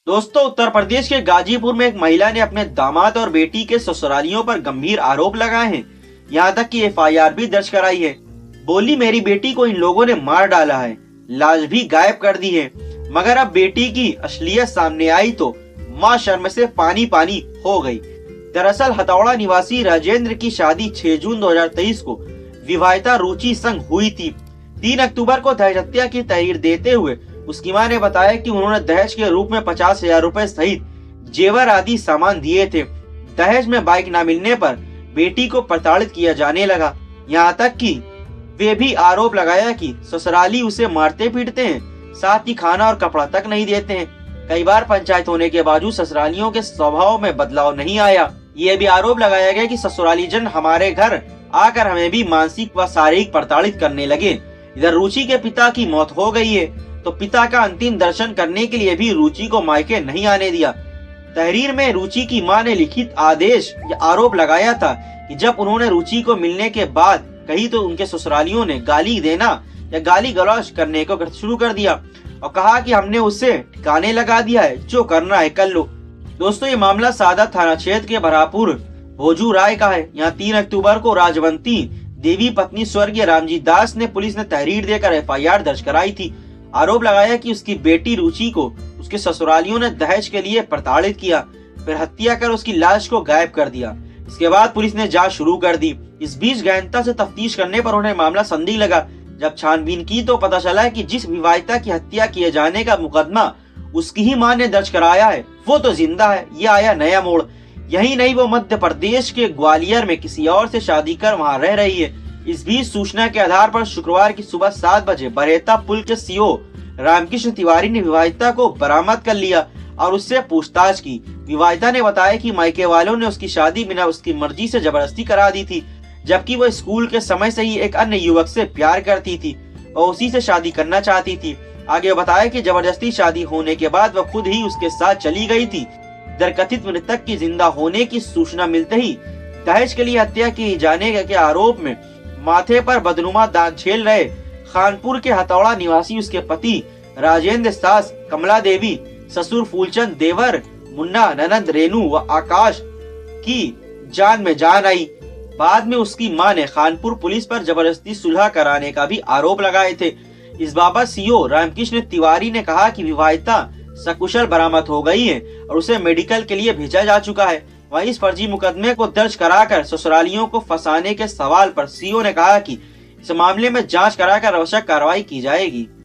दोस्तों, उत्तर प्रदेश के गाजीपुर में एक महिला ने अपने दामाद और बेटी के ससुरालियों पर गंभीर आरोप लगाए हैं। यहाँ तक कि एफआईआर भी दर्ज कराई है। बोली, मेरी बेटी को इन लोगों ने मार डाला है, लाश भी गायब कर दी है। मगर अब बेटी की असलियत सामने आई तो मां शर्म से पानी पानी हो गई। दरअसल हथौड़ा निवासी राजेंद्र की शादी 6 जून 2023 को विवाहिता रुचि संग हुई थी। 3 अक्टूबर को दहेज हत्या की तहरीर देते हुए उसकी मां ने बताया कि उन्होंने दहेज के रूप में 50,000 रुपए सहित जेवर आदि सामान दिए थे। दहेज में बाइक न मिलने पर बेटी को प्रताड़ित किया जाने लगा। यहाँ तक कि वे भी आरोप लगाया कि ससुराली उसे मारते पीटते हैं, साथ ही खाना और कपड़ा तक नहीं देते हैं। कई बार पंचायत होने के बावजूद ससुरालियों के स्वभाव में बदलाव नहीं आया। ये भी आरोप लगाया गया कि ससुराली जन हमारे घर आकर हमें भी मानसिक व शारीरिक प्रताड़ित करने लगे। इधर रुचि के पिता की मौत हो गई है तो पिता का अंतिम दर्शन करने के लिए भी रुचि को मायके नहीं आने दिया। तहरीर में रुचि की मां ने लिखित आदेश या आरोप लगाया था कि जब उन्होंने रुचि को मिलने के बाद कही तो उनके ससुरालियों ने गाली देना या गाली गलौज करने को शुरू कर दिया और कहा कि हमने उससे ठिकाने लगा दिया है, जो करना है कर लो। दोस्तों, ये मामला सादा थाना क्षेत्र के भरापुर भोजू राय का है। यहाँ 3 अक्टूबर को राजवंती देवी पत्नी स्वर्गीय रामजी दास ने पुलिस ने तहरीर देकर एफआईआर दर्ज कराई थी। आरोप लगाया कि उसकी बेटी रुचि को उसके ससुरालियों ने दहेज के लिए प्रताड़ित किया, फिर हत्या कर उसकी लाश को गायब कर दिया। इसके बाद पुलिस ने जांच शुरू कर दी। इस बीच गहनता से तफ्तीश करने पर उन्हें मामला संदिग्ध लगा। जब छानबीन की तो पता चला कि जिस विवाहिता की हत्या किए जाने का मुकदमा उसकी ही मां ने दर्ज कराया है, वो तो जिंदा है। ये आया नया मोड़। यही नहीं, वो मध्य प्रदेश के ग्वालियर में किसी और से शादी कर वहाँ रह रही है। इस बीच सूचना के आधार पर शुक्रवार की सुबह 7 बजे बरहेता पुल के सीओ रामकृष्ण तिवारी ने विवाहिता को बरामद कर लिया और उससे पूछताछ की। विवाहिता ने बताया कि मायके वालों ने उसकी शादी बिना उसकी मर्जी से जबरदस्ती करा दी थी, जबकि वो स्कूल के समय से ही एक अन्य युवक से प्यार करती थी और उसी से शादी करना चाहती थी। आगे बताया कि जबरदस्ती शादी होने के बाद वह खुद ही उसके साथ चली गई थी। दरकथित मृतक की जिंदा होने की सूचना मिलते ही दहेज के लिए हत्या किए जाने के आरोप में माथे पर बदनुमा दाग झेल रहे खानपुर के हथौड़ा निवासी उसके पति राजेंद्र, सास कमला देवी, ससुर फूलचंद, देवर मुन्ना, ननद रेनू व आकाश की जान में जान आई। बाद में उसकी मां ने खानपुर पुलिस पर जबरदस्ती सुलह कराने का भी आरोप लगाए थे। इस बाबत सीओ रामकृष्ण तिवारी ने कहा कि विवाहिता सकुशल बरामद हो गई है और उसे मेडिकल के लिए भेजा जा चुका है। वहीं इस फर्जी मुकदमे को दर्ज कराकर ससुरालियों को फंसाने के सवाल पर सीओ ने कहा कि इस मामले में जांच कराकर आवश्यक कार्रवाई की जाएगी।